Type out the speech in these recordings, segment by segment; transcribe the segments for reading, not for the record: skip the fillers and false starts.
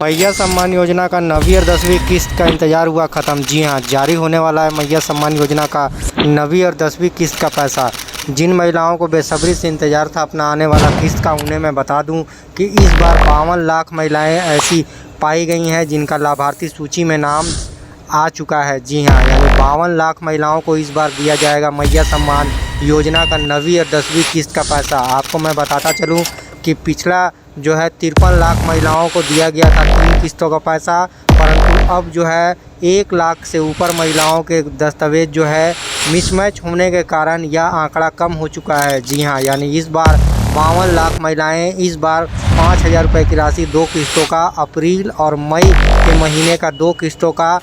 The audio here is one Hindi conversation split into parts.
मैया सम्मान योजना का 9वीं और 10वीं किस्त का इंतजार हुआ ख़त्म। जी हां, जारी होने वाला है मैया सम्मान योजना का 9वीं और 10वीं किस्त का पैसा। जिन महिलाओं को बेसब्री से इंतज़ार था अपना आने वाला किस्त का, उन्हें मैं बता दूं कि इस बार 52 लाख महिलाएं ऐसी पाई गई हैं जिनका लाभार्थी सूची में नाम आ चुका है। जी हां, यानी 52 लाख महिलाओं को इस बार दिया जाएगा मैया सम्मान योजना का 9वीं और 10वीं किस्त का पैसा। आपको मैं बताता चलूँ कि पिछला जो है 53 लाख महिलाओं को दिया गया था 3 किस्तों का पैसा, परंतु अब जो है 1 लाख से ऊपर महिलाओं के दस्तावेज जो है मिसमैच होने के कारण यह आंकड़ा कम हो चुका है। जी हां, यानी इस बार 52 लाख महिलाएं इस बार 5,000 रुपये की राशि 2 किस्तों का अप्रैल और मई के महीने का 2 किस्तों का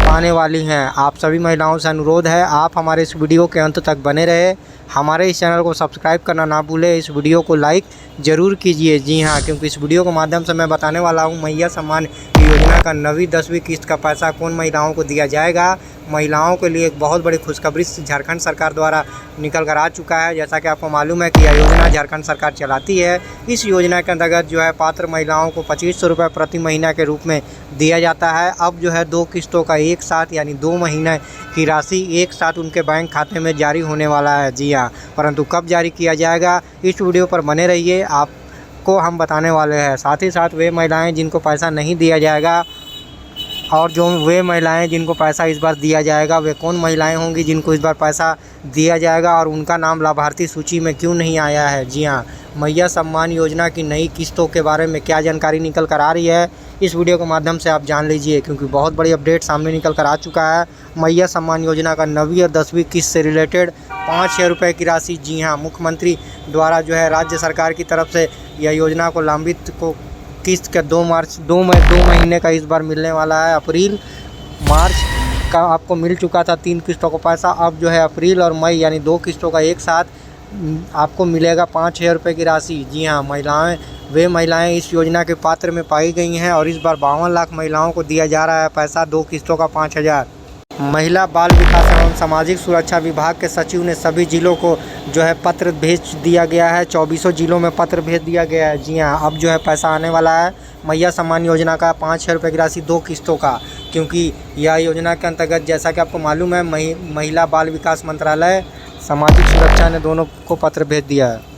पाने वाली हैं। आप सभी महिलाओं से अनुरोध है, आप हमारे इस वीडियो के अंत तक बने रहे, हमारे इस चैनल को सब्सक्राइब करना ना भूलें, इस वीडियो को लाइक ज़रूर कीजिए। जी हाँ, क्योंकि इस वीडियो के माध्यम से मैं बताने वाला हूँ मैया सम्मान योजना का 9वीं 10वीं किस्त का पैसा कौन महिलाओं को दिया जाएगा। महिलाओं के लिए एक बहुत बड़ी खुशखबरी झारखंड सरकार द्वारा निकल कर आ चुका है। जैसा कि आपको मालूम है कि यह योजना झारखंड सरकार चलाती है। इस योजना के अंतर्गत जो है पात्र महिलाओं को 2500 रुपये प्रति महीना के रूप में दिया जाता है। अब जो है 2 किस्तों का एक साथ यानी 2 महीने की राशि एक साथ उनके बैंक खाते में जारी होने वाला है। जी हाँ, परंतु कब जारी किया जाएगा इस वीडियो पर बने रहिए, आपको हम बताने वाले हैं। साथ ही साथ वे महिलाएं जिनको पैसा नहीं दिया जाएगा और जो वे महिलाएं जिनको पैसा इस बार दिया जाएगा वे कौन महिलाएं होंगी जिनको इस बार पैसा दिया जाएगा और उनका नाम लाभार्थी सूची में क्यों नहीं आया है। जी हाँ, मैया सम्मान योजना की नई किस्तों के बारे में क्या जानकारी निकल कर आ रही है इस वीडियो के माध्यम से आप जान लीजिए, क्योंकि बहुत बड़ी अपडेट सामने निकल कर आ चुका है। मैया सम्मान योजना का 9वीं और 10वीं किस्त से रिलेटेड 5,000 रुपये की राशि, जी हाँ, मुख्यमंत्री द्वारा जो है राज्य सरकार की तरफ से यह योजना को लंबित को किस्त का 2 महीने का इस बार मिलने वाला है। अप्रैल मार्च का आपको मिल चुका था 3 किस्तों का पैसा, अब जो है अप्रैल और मई यानी 2 किस्तों का एक साथ आपको मिलेगा 5,000 रुपये की राशि। जी हाँ, वे महिलाएं इस योजना के पात्र में पाई गई हैं और इस बार 52 लाख महिलाओं को दिया जा रहा है पैसा 2 किस्तों का 5,000। महिला बाल विकास एवं सामाजिक सुरक्षा विभाग के सचिव ने सभी जिलों को जो है पत्र भेज दिया गया है। 24 जिलों में पत्र भेज दिया गया है। जी हाँ, अब जो है पैसा आने वाला है मैया सम्मान योजना का 5,000 रुपये की राशि 2 किस्तों का, क्योंकि यह योजना के अंतर्गत जैसा कि आपको मालूम है महिला बाल विकास मंत्रालय सामाजिक सुरक्षा ने दोनों को पत्र भेज दिया है।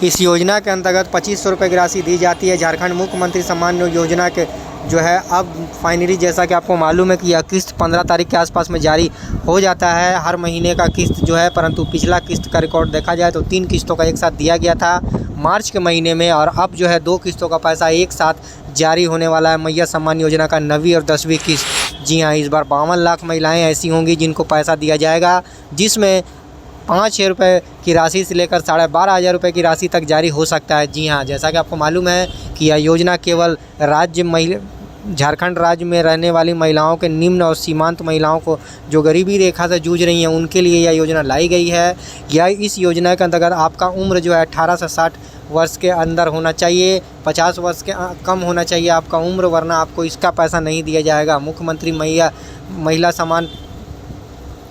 इस योजना के अंतर्गत 2500 रुपये की राशि दी जाती है। झारखंड मुख्यमंत्री सम्मान योजना के जो है अब फाइनली जैसा कि आपको मालूम है कि यह किस्त 15 तारीख के आसपास में जारी हो जाता है। हर महीने का किस्त जो है, परंतु पिछला किस्त का रिकॉर्ड देखा जाए तो 3 किस्तों का एक साथ दिया गया था मार्च के महीने में, और अब जो है 2 किस्तों का पैसा एक साथ जारी होने वाला है मैया सम्मान योजना का 9वीं और 10वीं किस्त। जी हाँ, इस बार 52 लाख महिलाएँ ऐसी होंगी जिनको पैसा दिया जाएगा, जिसमें 5,000 रुपये की राशि से लेकर 12,500 रुपये की राशि तक जारी हो सकता है। जी हाँ, जैसा कि आपको मालूम है कि यह योजना केवल झारखंड राज्य में रहने वाली महिलाओं के निम्न और सीमांत महिलाओं को जो गरीबी रेखा से जूझ रही हैं उनके लिए यह योजना लाई गई है। इस योजना के अंतर्गत आपका उम्र जो है 18 से 60 वर्ष के अंदर होना चाहिए, 50 वर्ष के कम होना चाहिए आपका उम्र, वरना आपको इसका पैसा नहीं दिया जाएगा। मुख्यमंत्री महिला सम्मान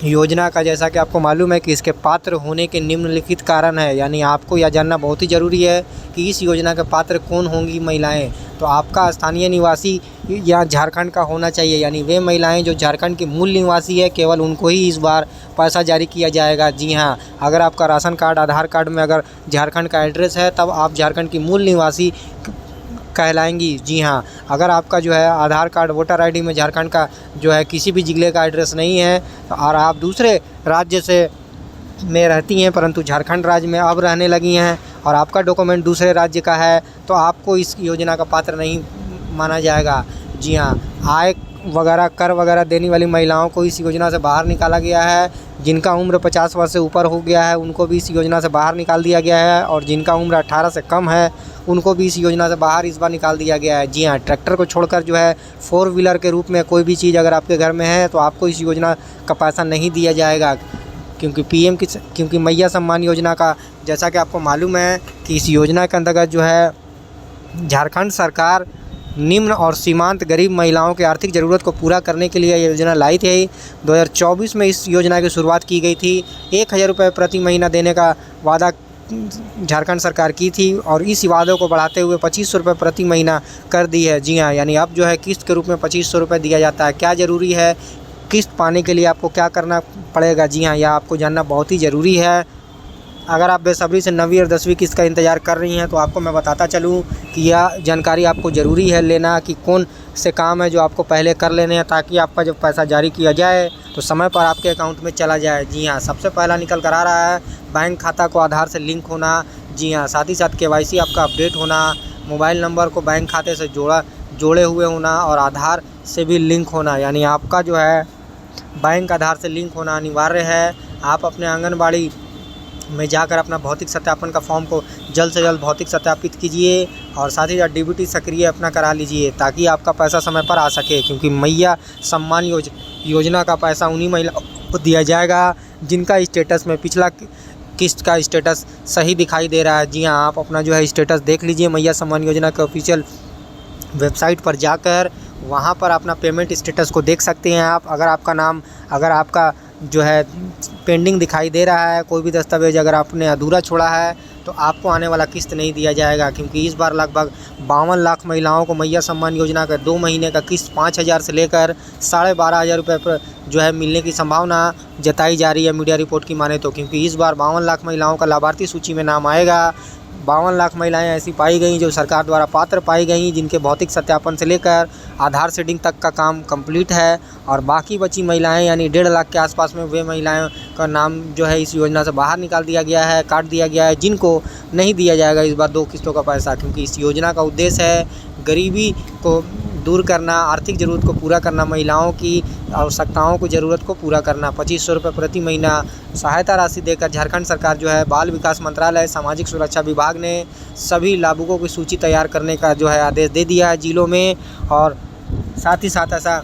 योजना का जैसा कि आपको मालूम है कि इसके पात्र होने के निम्नलिखित कारण है, यानी आपको यह जानना बहुत ही ज़रूरी है कि इस योजना के पात्र कौन होंगी महिलाएं। तो आपका स्थानीय निवासी या झारखंड का होना चाहिए, यानी वे महिलाएं जो झारखंड की मूल निवासी है केवल उनको ही इस बार पैसा जारी किया जाएगा। जी हाँ, अगर आपका राशन कार्ड आधार कार्ड में अगर झारखंड का एड्रेस है तब आप झारखंड की मूल निवासी कहलाएंगी। जी हाँ, अगर आपका जो है आधार कार्ड वोटर आईडी में झारखंड का जो है किसी भी जिले का एड्रेस नहीं है और आप दूसरे राज्य से में रहती हैं परंतु झारखंड राज्य में अब रहने लगी हैं और आपका डॉक्यूमेंट दूसरे राज्य का है तो आपको इस योजना का पात्र नहीं माना जाएगा। जी हाँ, आय वगैरह कर वगैरह देने वाली महिलाओं को इस योजना से बाहर निकाला गया है। जिनका उम्र 50 वर्ष से ऊपर हो गया है उनको भी इस योजना से बाहर निकाल दिया गया है, और जिनका उम्र 18 से कम है उनको भी इस योजना से बाहर इस बार निकाल दिया गया है। जी हाँ, ट्रैक्टर को छोड़कर जो है 4 व्हीलर के रूप में कोई भी चीज़ अगर आपके घर में है तो आपको इस योजना का पैसा नहीं दिया जाएगा, क्योंकि मैया सम्मान योजना का जैसा कि आपको मालूम है कि इस योजना के अंतर्गत जो है झारखंड सरकार निम्न और सीमांत गरीब महिलाओं की आर्थिक ज़रूरत को पूरा करने के लिए यह योजना लाई थी। 2024 में इस योजना की शुरुआत की गई थी। 1,000 रुपये प्रति महीना देने का वादा झारखंड सरकार की थी और इस वादे को बढ़ाते हुए 2500 रुपये प्रति महीना कर दी है। जी हाँ, यानी अब जो है किस्त के रूप में 2500 रुपये दिया जाता है। क्या ज़रूरी है किस्त पाने के लिए, आपको क्या करना पड़ेगा? जी हाँ, यह आपको जानना बहुत ही ज़रूरी है। अगर आप बेसब्री से 9वीं और 10वीं किस्त का इंतज़ार कर रही हैं तो आपको मैं बताता चलूँ कि यह जानकारी आपको ज़रूरी है लेना कि कौन से काम है जो आपको पहले कर लेने हैं, ताकि आपका जब पैसा जारी किया जाए तो समय पर आपके अकाउंट में चला जाए। जी हाँ, सबसे पहला निकल कर आ रहा है बैंक खाता को आधार से लिंक होना। जी हाँ, साथ ही साथ KYC आपका अपडेट होना, मोबाइल नंबर को बैंक खाते से जोड़े हुए होना और आधार से भी लिंक होना। यानी आपका जो है बैंक आधार से लिंक होना अनिवार्य है। आप अपने आंगनबाड़ी में जाकर अपना भौतिक सत्यापन का फॉर्म को जल्द से जल्द भौतिक सत्यापित कीजिए और साथ ही साथ DBT सक्रिय अपना करा लीजिए ताकि आपका पैसा समय पर आ सके, क्योंकि मैया सम्मान योजना का पैसा उन्हीं महिलाओं को दिया जाएगा जिनका स्टेटस में पिछला किस्त का स्टेटस सही दिखाई दे रहा है। जी हाँ, आप अपना जो है स्टेटस देख लीजिए मैया सम्मान योजना के ऑफिशियल वेबसाइट पर जाकर, वहाँ पर अपना पेमेंट स्टेटस को देख सकते हैं आप। अगर आपका जो है पेंडिंग दिखाई दे रहा है, कोई भी दस्तावेज़ अगर आपने अधूरा छोड़ा है तो आपको आने वाला किस्त नहीं दिया जाएगा, क्योंकि इस बार लगभग 52 लाख महिलाओं को मैया सम्मान योजना का 2 महीने का किस्त 5000 से लेकर 12,500 रुपये पर जो है मिलने की संभावना जताई जा रही है मीडिया रिपोर्ट की माने तो, क्योंकि इस बार 52 लाख महिलाओं का लाभार्थी सूची में नाम आएगा। 52 लाख महिलाएं ऐसी पाई गई जो सरकार द्वारा पात्र पाई गई, जिनके भौतिक सत्यापन से लेकर आधार सीडिंग तक का काम कंप्लीट है और बाकी बची महिलाएं यानी 1.5 लाख के आसपास में वे महिलाएं का नाम जो है इस योजना से बाहर निकाल दिया गया है, काट दिया गया है, जिनको नहीं दिया जाएगा इस बार 2 किस्तों का पैसा, क्योंकि इस योजना का उद्देश्य है गरीबी को दूर करना, आर्थिक ज़रूरत को पूरा करना, महिलाओं की आवश्यकताओं को ज़रूरत को पूरा करना। 2500 रुपये प्रति महीना सहायता राशि देकर झारखंड सरकार जो है बाल विकास मंत्रालय सामाजिक सुरक्षा विभाग ने सभी लाभुकों की सूची तैयार करने का जो है आदेश दे दिया है जिलों में। और साथ ही साथ ऐसा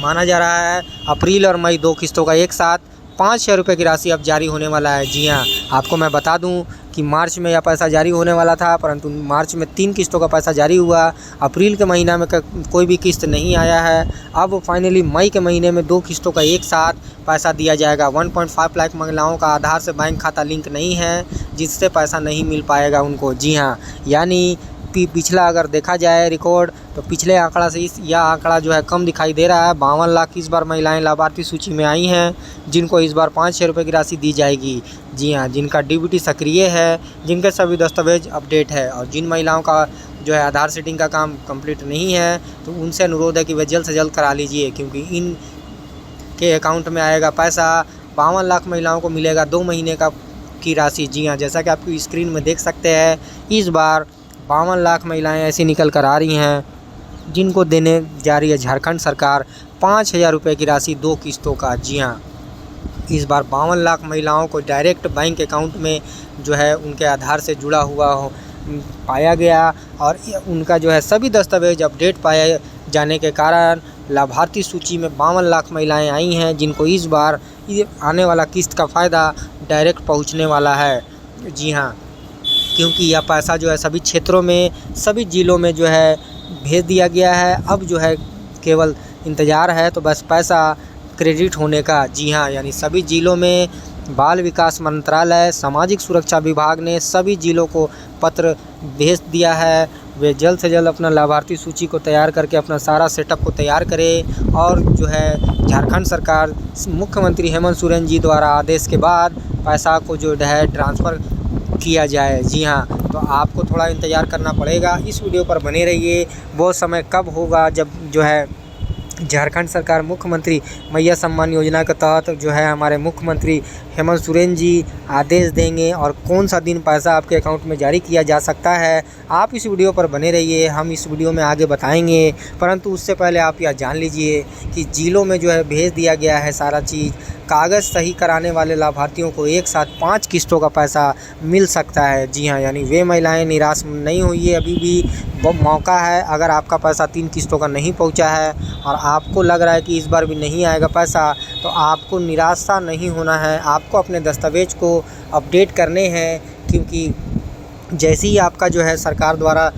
माना जा रहा है अप्रैल और मई 2 किस्तों का एक साथ 5,000 रुपये की राशि अब जारी होने वाला है। जी हाँ, आपको मैं बता दूं कि मार्च में यह पैसा जारी होने वाला था, परंतु मार्च में 3 किस्तों का पैसा जारी हुआ। अप्रैल के महीना में कोई भी किस्त नहीं आया है। अब फाइनली मई के महीने में 2 किस्तों का एक साथ पैसा दिया जाएगा। 1.5 लाख महिलाओं का आधार से बैंक खाता लिंक नहीं है, जिससे पैसा नहीं मिल पाएगा उनको। जी हाँ, यानी पिछला अगर देखा जाए रिकॉर्ड तो पिछले आंकड़ा से यह आंकड़ा जो है कम दिखाई दे रहा है। 52 लाख इस बार महिलाएं लाभार्थी सूची में आई हैं, जिनको इस बार 5,000 रुपये की राशि दी जाएगी। जी हाँ, जिनका DBT सक्रिय है, जिनके सभी दस्तावेज अपडेट है और जिन महिलाओं का जो है आधार सीडिंग का काम कंप्लीट नहीं है तो उनसे अनुरोध है कि वे जल्द से जल्द करा लीजिए, क्योंकि इन के अकाउंट में आएगा पैसा। 52 लाख महिलाओं को मिलेगा 2 महीने की राशि। जी हाँ, जैसा कि आप स्क्रीन में देख सकते हैं, इस बार 52 लाख महिलाएं ऐसी निकल कर आ रही हैं जिनको देने जा रही है झारखंड सरकार 5,000 रुपये की राशि 2 किस्तों का। जी हाँ, इस बार 52 लाख महिलाओं को डायरेक्ट बैंक अकाउंट में जो है उनके आधार से जुड़ा हुआ पाया गया और उनका जो है सभी दस्तावेज अपडेट पाए जाने के कारण लाभार्थी सूची में 52 लाख महिलाएं आई हैं, जिनको इस बार आने वाला किस्त का फ़ायदा डायरेक्ट पहुंचने वाला है। जी हाँ, क्योंकि यह पैसा जो है सभी क्षेत्रों में, सभी ज़िलों में जो है भेज दिया गया है। अब जो है केवल इंतज़ार है तो बस पैसा क्रेडिट होने का। जी हाँ, यानी सभी ज़िलों में बाल विकास मंत्रालय सामाजिक सुरक्षा विभाग ने सभी ज़िलों को पत्र भेज दिया है। वे जल्द से जल्द अपना लाभार्थी सूची को तैयार करके अपना सारा सेटअप को तैयार करें और जो है झारखंड सरकार मुख्यमंत्री हेमंत सोरेन जी द्वारा आदेश के बाद पैसा को जो है ट्रांसफ़र किया जाए। जी हाँ, तो आपको थोड़ा इंतज़ार करना पड़ेगा। इस वीडियो पर बने रहिए। वो समय कब होगा जब जो है झारखंड सरकार मुख्यमंत्री मैया सम्मान योजना के तहत जो है हमारे मुख्यमंत्री हेमंत सोरेन जी आदेश देंगे और कौन सा दिन पैसा आपके अकाउंट में जारी किया जा सकता है, आप इस वीडियो पर बने रहिए। हम इस वीडियो में आगे बताएंगे, परंतु उससे पहले आप यह जान लीजिए कि ज़िलों में जो है भेज दिया गया है सारा चीज़। कागज़ सही कराने वाले लाभार्थियों को एक साथ 5 किस्तों का पैसा मिल सकता है। जी हाँ, यानी वे महिलाएं निराश नहीं हुई है, अभी भी वो मौका है। अगर आपका पैसा 3 किस्तों का नहीं पहुंचा है और आपको लग रहा है कि इस बार भी नहीं आएगा पैसा, तो आपको निराशा नहीं होना है। आपको अपने दस्तावेज को अपडेट करने हैं, क्योंकि जैसे ही आपका जो है सरकार द्वारा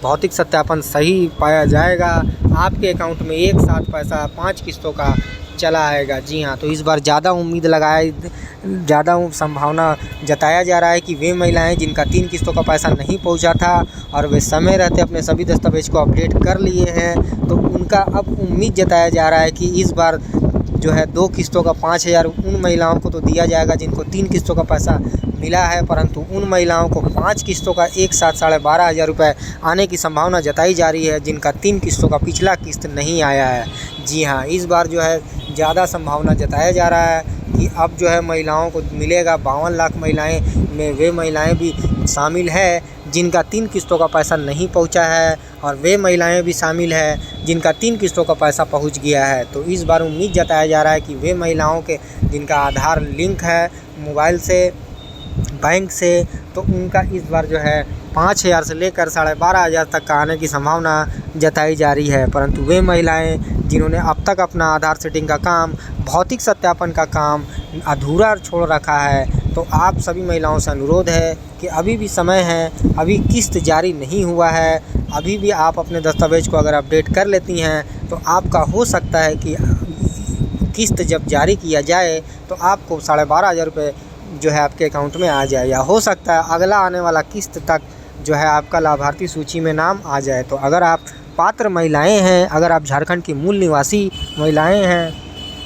भौतिक सत्यापन सही पाया जाएगा, आपके अकाउंट में एक साथ पैसा 5 किस्तों का चला आएगा। जी हाँ, तो इस बार ज़्यादा उम्मीद ज़्यादा संभावना जताया जा रहा है कि वे महिलाएं जिनका 3 किस्तों का पैसा नहीं पहुंचा था और वे समय रहते अपने सभी दस्तावेज को अपडेट कर लिए हैं, तो उनका अब उम्मीद जताया जा रहा है कि इस बार जो है 2 किस्तों का 5,000 उन महिलाओं को तो दिया जाएगा जिनको 3 किस्तों का पैसा मिला है, परंतु उन महिलाओं को 5 किस्तों का एक साथ 12,500 रुपये आने की संभावना जताई जा रही है जिनका 3 किस्तों का पिछला किस्त नहीं आया है। जी हाँ, इस बार जो है ज़्यादा संभावना जताया जा रहा है कि अब जो है महिलाओं को मिलेगा। 52 लाख महिलाएं में वे महिलाएं भी शामिल है जिनका 3 किस्तों का पैसा नहीं पहुंचा है और वे महिलाएं भी शामिल है जिनका 3 किस्तों का पैसा पहुंच गया है। तो इस बार उम्मीद जताया जा रहा है कि वे महिलाओं के जिनका आधार लिंक है मोबाइल से बैंक से, तो उनका इस बार जो है 5,000 से लेकर 12,500 तक का आने की संभावना जताई जा रही है। परंतु वे महिलाएं जिन्होंने अब तक अपना आधार सेटिंग का काम, भौतिक सत्यापन का काम अधूरा छोड़ रखा है, तो आप सभी महिलाओं से अनुरोध है कि अभी भी समय है, अभी किस्त जारी नहीं हुआ है, अभी भी आप अपने दस्तावेज को अगर अपडेट कर लेती हैं तो आपका हो सकता है कि किस्त जब जारी किया जाए तो आपको 12,500 रुपये जो है आपके अकाउंट में आ जाए, या हो सकता है अगला आने वाला किस्त तक जो है आपका लाभार्थी सूची में नाम आ जाए। तो अगर आप पात्र महिलाएं हैं, अगर आप झारखंड की मूल निवासी महिलाएं हैं,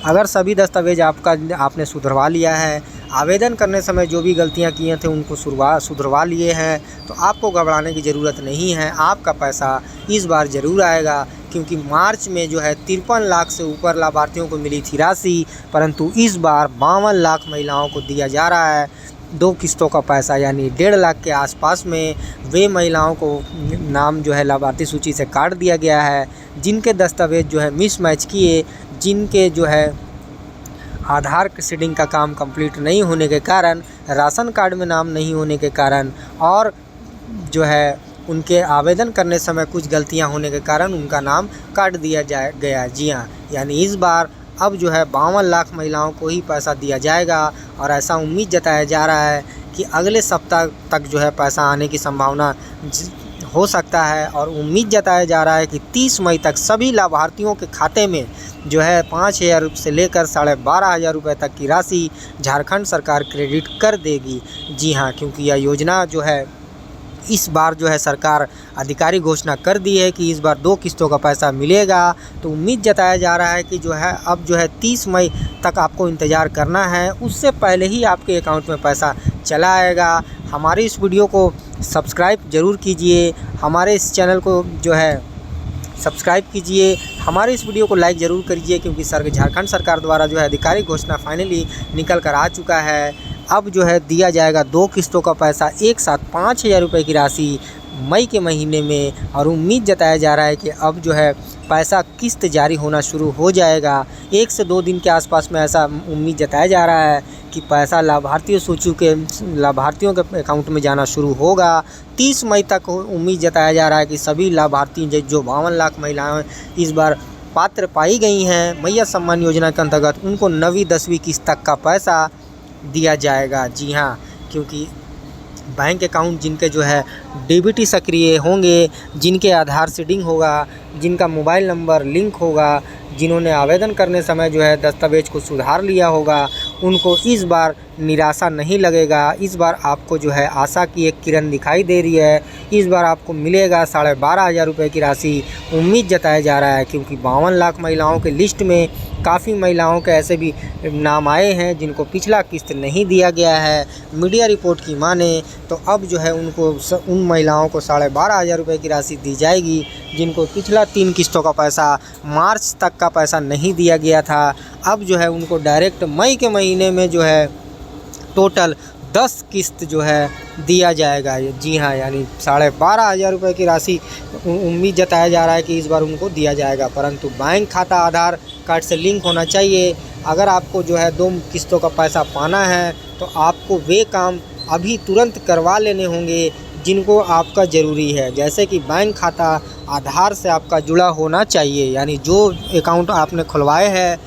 अगर सभी दस्तावेज आपने सुधरवा लिया है, आवेदन करने समय जो भी गलतियां किए थे उनको सुधरवा लिए हैं, तो आपको घबराने की ज़रूरत नहीं है। आपका पैसा इस बार ज़रूर आएगा, क्योंकि मार्च में जो है 53 लाख से ऊपर लाभार्थियों को मिली थी राशि, परंतु इस बार 52 लाख महिलाओं को दिया जा रहा है 2 किस्तों का पैसा, यानी 1.5 लाख के आसपास में वे महिलाओं को नाम जो है लाभार्थी सूची से काट दिया गया है जिनके दस्तावेज जो है मिसमैच किए, जिनके जो है आधार सीडिंग का काम कंप्लीट नहीं होने के कारण, राशन कार्ड में नाम नहीं होने के कारण और जो है उनके आवेदन करने समय कुछ गलतियां होने के कारण उनका नाम काट दिया गया। जी हाँ, यानी इस बार अब जो है 52 लाख महिलाओं को ही पैसा दिया जाएगा और ऐसा उम्मीद जताया जा रहा है कि अगले सप्ताह तक जो है पैसा आने की संभावना हो सकता है। और उम्मीद जताया जा रहा है कि 30 मई तक सभी लाभार्थियों के खाते में जो है 5,000 से लेकर 12,500 रुपये तक की राशि झारखंड सरकार क्रेडिट कर देगी। जी हाँ, क्योंकि यह योजना जो है इस बार जो है सरकार आधिकारिक घोषणा कर दी है कि इस बार 2 किस्तों का पैसा मिलेगा। तो उम्मीद जताया जा रहा है कि जो है अब जो है 30 मई तक आपको इंतज़ार करना है, उससे पहले ही आपके अकाउंट में पैसा चला आएगा। हमारे इस वीडियो को सब्सक्राइब ज़रूर कीजिए, हमारे इस चैनल को जो है सब्सक्राइब कीजिए, हमारे इस वीडियो को लाइक ज़रूर करिए, क्योंकि झारखंड सरकार द्वारा जो है आधिकारिक घोषणा फाइनली निकल कर आ चुका है। अब जो है दिया जाएगा 2 किस्तों का पैसा, एक साथ 5,000 रुपये की राशि मई के महीने में। और उम्मीद जताया जा रहा है कि अब जो है पैसा किस्त जारी होना शुरू हो जाएगा 1 से 2 दिन के आसपास में, ऐसा उम्मीद जताया जा रहा है कि पैसा लाभार्थियों के अकाउंट में जाना शुरू होगा। 30 मई तक उम्मीद जताया जा रहा है कि सभी लाभार्थी जो 52 लाख महिलाएं इस बार पात्र पाई गई हैं मैया सम्मान योजना के अंतर्गत, उनको 9वीं 10वीं किस्त तक का पैसा दिया जाएगा। जी हाँ, क्योंकि बैंक अकाउंट जिनके जो है डीबीटी सक्रिय होंगे, जिनके आधार सीडिंग होगा, जिनका मोबाइल नंबर लिंक होगा, जिन्होंने आवेदन करने समय जो है दस्तावेज को सुधार लिया होगा, उनको इस बार निराशा नहीं लगेगा। इस बार आपको जो है आशा की एक किरण दिखाई दे रही है। इस बार आपको मिलेगा 12,500 रुपये की राशि, उम्मीद जताया जा रहा है, क्योंकि 52 लाख महिलाओं के लिस्ट में काफ़ी महिलाओं के ऐसे भी नाम आए हैं जिनको पिछला किस्त नहीं दिया गया है। मीडिया रिपोर्ट की माने तो अब जो है उनको उन महिलाओं को 12,500 रुपये की राशि दी जाएगी जिनको पिछला 3 किस्तों का पैसा, मार्च तक का पैसा नहीं दिया गया था। अब जो है उनको डायरेक्ट मई के महीने में जो है टोटल 10 किस्त जो है दिया जाएगा। जी हाँ, यानी 12,500 रुपये की राशि उम्मीद जताया जा रहा है कि इस बार उनको दिया जाएगा, परंतु बैंक खाता आधार कार्ड से लिंक होना चाहिए। अगर आपको जो है 2 किस्तों का पैसा पाना है तो आपको वे काम अभी तुरंत करवा लेने होंगे जिनको आपका ज़रूरी है, जैसे कि बैंक खाता आधार से आपका जुड़ा होना चाहिए। यानी जो अकाउंट आपने खुलवाए हैं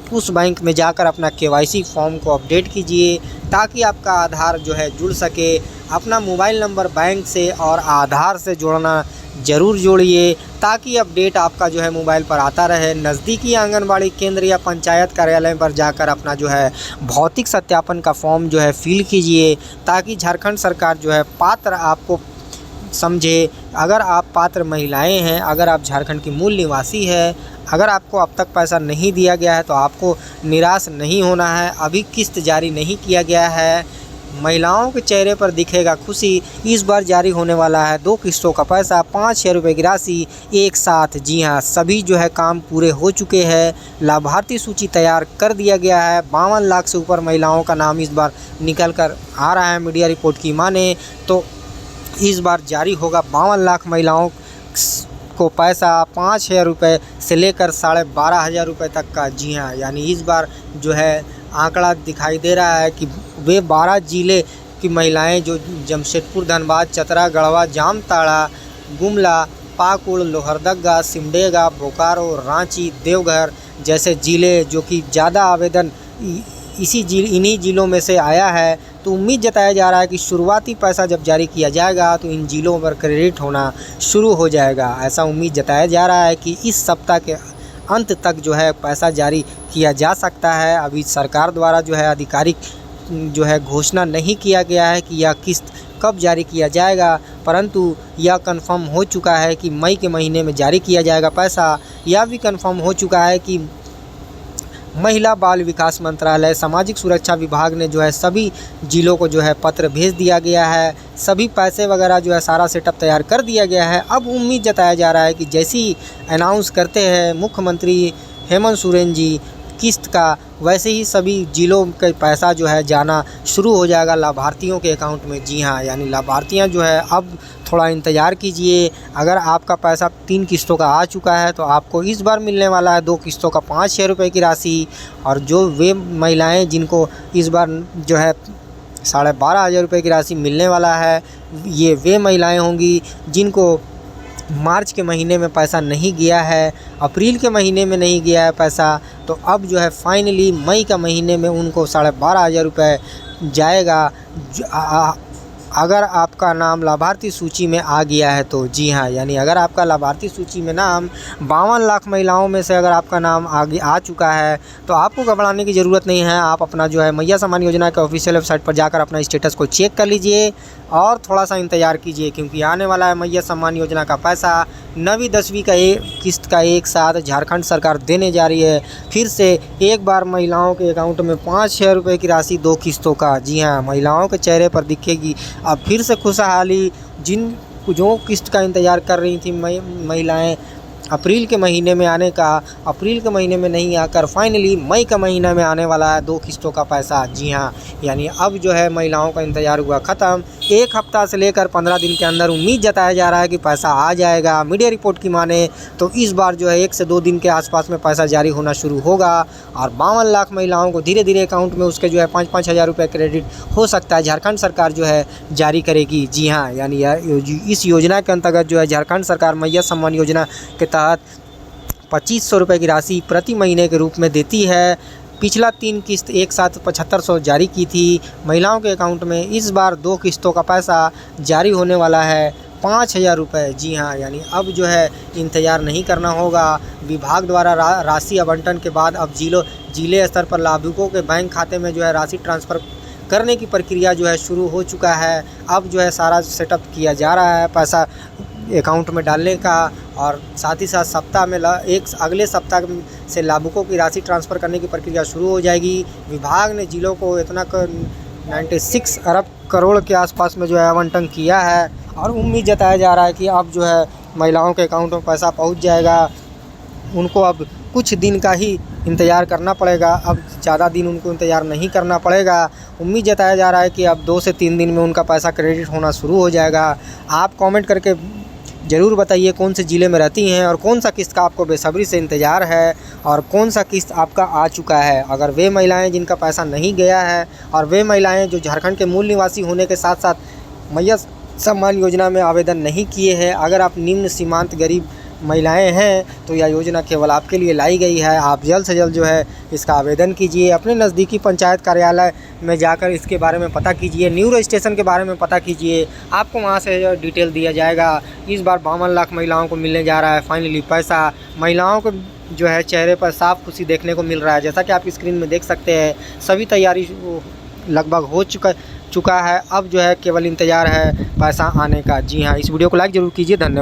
उस बैंक में जाकर अपना KYC फॉर्म को अपडेट कीजिए ताकि आपका आधार जो है जुड़ सके। अपना मोबाइल नंबर बैंक से और आधार से जोड़ना ज़रूर जोड़िए ताकि अपडेट आपका जो है मोबाइल पर आता रहे। नज़दीकी आंगनबाड़ी केंद्र या पंचायत कार्यालय पर जाकर अपना जो है भौतिक सत्यापन का फॉर्म जो है फिल कीजिए ताकि झारखंड सरकार जो है पात्र आपको समझे। अगर आप पात्र महिलाएं हैं, अगर आप झारखंड की मूल निवासी है, अगर आपको अब तक पैसा नहीं दिया गया है तो आपको निराश नहीं होना है। अभी किस्त जारी नहीं किया गया है, महिलाओं के चेहरे पर दिखेगा खुशी। इस बार जारी होने वाला है 2 किस्तों का पैसा, 5,000 रुपये की राशि एक साथ। जी हाँ, सभी जो है काम पूरे हो चुके हैं। लाभार्थी सूची तैयार कर दिया गया है। 52 लाख से ऊपर महिलाओं का नाम इस बार निकल कर आ रहा है। मीडिया रिपोर्ट की माने तो इस बार जारी होगा 52 लाख महिलाओं को पैसा, 5,000 रुपये से लेकर 12,500 रुपये तक का। जी हाँ, यानी इस बार जो है आंकड़ा दिखाई दे रहा है कि वे 12 जिले की महिलाएं जो जमशेदपुर, धनबाद, चतरा, गढ़वा, जामताड़ा, गुमला, पाकुड़, लोहरदगा, सिमडेगा, बोकारो, रांची, देवघर जैसे ज़िले जो कि ज़्यादा आवेदन इन्हीं ज़िलों में से आया है। तो उम्मीद जताया जा रहा है कि शुरुआती पैसा जब जारी किया जाएगा तो इन ज़िलों पर क्रेडिट होना शुरू हो जाएगा। ऐसा उम्मीद जताया जा रहा है कि इस सप्ताह के अंत तक जो है पैसा जारी किया जा सकता है। अभी सरकार द्वारा जो है आधिकारिक जो है घोषणा नहीं किया गया है कि यह किस्त कब जारी किया जाएगा, परंतु यह कंफर्म हो चुका है कि मई के महीने में जारी किया जाएगा पैसा। यह भी कंफर्म हो चुका है कि महिला बाल विकास मंत्रालय, सामाजिक सुरक्षा विभाग ने जो है सभी ज़िलों को जो है पत्र भेज दिया गया है। सभी पैसे वगैरह जो है सारा सेटअप तैयार कर दिया गया है। अब उम्मीद जताया जा रहा है कि जैसे ही अनाउंस करते हैं मुख्यमंत्री हेमंत सोरेन जी किस्त का, वैसे ही सभी ज़िलों का पैसा जो है जाना शुरू हो जाएगा लाभार्थियों के अकाउंट में। जी हाँ, यानी लाभार्थियाँ जो है अब थोड़ा इंतज़ार कीजिए। अगर आपका पैसा 3 किस्तों का आ चुका है तो आपको इस बार मिलने वाला है 2 किस्तों का 5,000 रुपये की राशि। और जो वे महिलाएं जिनको इस बार जो है 12,500 रुपये की राशि मिलने वाला है, ये वे महिलाएं होंगी जिनको मार्च के महीने में पैसा नहीं गया है, अप्रैल के महीने में नहीं गया है पैसा, तो अब जो है फाइनली मई का महीने में उनको 12,500 रुपये जाएगा। अगर आपका नाम लाभार्थी सूची में आ गया है तो। जी हाँ, यानी अगर आपका लाभार्थी सूची में नाम 52 लाख महिलाओं में से अगर आपका नाम आगे आ चुका है तो आपको घबराने की ज़रूरत नहीं है। आप अपना जो है मैया सम्मान योजना के ऑफिशियल वेबसाइट पर जाकर अपना स्टेटस को चेक कर लीजिए और थोड़ा सा इंतज़ार कीजिए, क्योंकि आने वाला है मैया सम्मान योजना का पैसा। 9वीं 10वीं का किस्त का एक साथ झारखंड सरकार देने जा रही है। फिर से एक बार महिलाओं के अकाउंट में 5,000 रुपये की राशि 2 किस्तों का। जी हाँ, महिलाओं के चेहरे पर दिखेगी अब फिर से खुशहाली। जो किस्त का इंतज़ार कर रही थी महिलाएं अप्रैल के महीने में आने का, अप्रैल के महीने में नहीं आकर फाइनली मई का महीना में आने वाला है 2 किस्तों का पैसा। जी हाँ, यानी अब जो है महिलाओं का इंतज़ार हुआ ख़त्म। 1 हफ्ता से लेकर 15 दिन के अंदर उम्मीद जताया जा रहा है कि पैसा आ जाएगा। मीडिया रिपोर्ट की माने तो इस बार जो है 1 से 2 दिन के आसपास में पैसा जारी होना शुरू होगा और 52 लाख महिलाओं को धीरे धीरे अकाउंट में उसके जो है 5-5 हज़ार रुपये क्रेडिट हो सकता है झारखंड सरकार जो है जारी करेगी। जी हाँ, यानी इस योजना के अंतर्गत जो है झारखंड सरकार मैया सम्मान योजना के तहत 2,500 रुपये की राशि प्रति महीने के रूप में देती है। पिछला 3 किस्त एक साथ 7,500 जारी की थी महिलाओं के अकाउंट में। इस बार 2 किस्तों का पैसा जारी होने वाला है 5,000 रुपये। जी हाँ, यानी अब जो है इंतज़ार नहीं करना होगा। विभाग द्वारा राशि आवंटन के बाद अब जिले स्तर पर लाभुकों के बैंक खाते में जो है राशि ट्रांसफ़र करने की प्रक्रिया जो है शुरू हो चुका है। अब जो है सारा सेटअप किया जा रहा है पैसा अकाउंट में डालने का, और साथ ही साथ सप्ताह में अगले सप्ताह से लाभुकों की राशि ट्रांसफ़र करने की प्रक्रिया शुरू हो जाएगी। विभाग ने जिलों को इतना 96 अरब करोड़ के आसपास में जो है आवंटन किया है और उम्मीद जताया जा रहा है कि अब जो है महिलाओं के अकाउंट में पैसा पहुंच जाएगा। उनको अब कुछ दिन का ही इंतज़ार करना पड़ेगा, अब ज़्यादा दिन उनको इंतज़ार नहीं करना पड़ेगा। उम्मीद जताया जा रहा है कि अब 2 से 3 दिन में उनका पैसा क्रेडिट होना शुरू हो जाएगा। आप कमेंट करके ज़रूर बताइए कौन से ज़िले में रहती हैं और कौन सा किस्त का आपको बेसब्री से इंतज़ार है और कौन सा किस्त आपका आ चुका है। अगर वे महिलाएं जिनका पैसा नहीं गया है और वे महिलाएं जो झारखंड के मूल निवासी होने के साथ साथ मैया सम्मान योजना में आवेदन नहीं किए हैं, अगर आप निम्न सीमांत गरीब महिलाएं हैं तो यह योजना केवल आपके लिए लाई गई है। आप जल्द से जल्द जो है इसका आवेदन कीजिए, अपने नज़दीकी पंचायत कार्यालय में जाकर इसके बारे में पता कीजिए, न्यू रजिस्ट्रेशन के बारे में पता कीजिए, आपको वहां से जो डिटेल दिया जाएगा। इस बार 52 लाख महिलाओं को मिलने जा रहा है फाइनली पैसा। महिलाओं को जो है चेहरे पर साफ खुशी देखने को मिल रहा है। जैसा कि आप स्क्रीन में देख सकते हैं, सभी तैयारी लगभग हो चुका है। अब जो है केवल इंतज़ार है पैसा आने का। जी हाँ, इस वीडियो को लाइक ज़रूर कीजिए। धन्यवाद।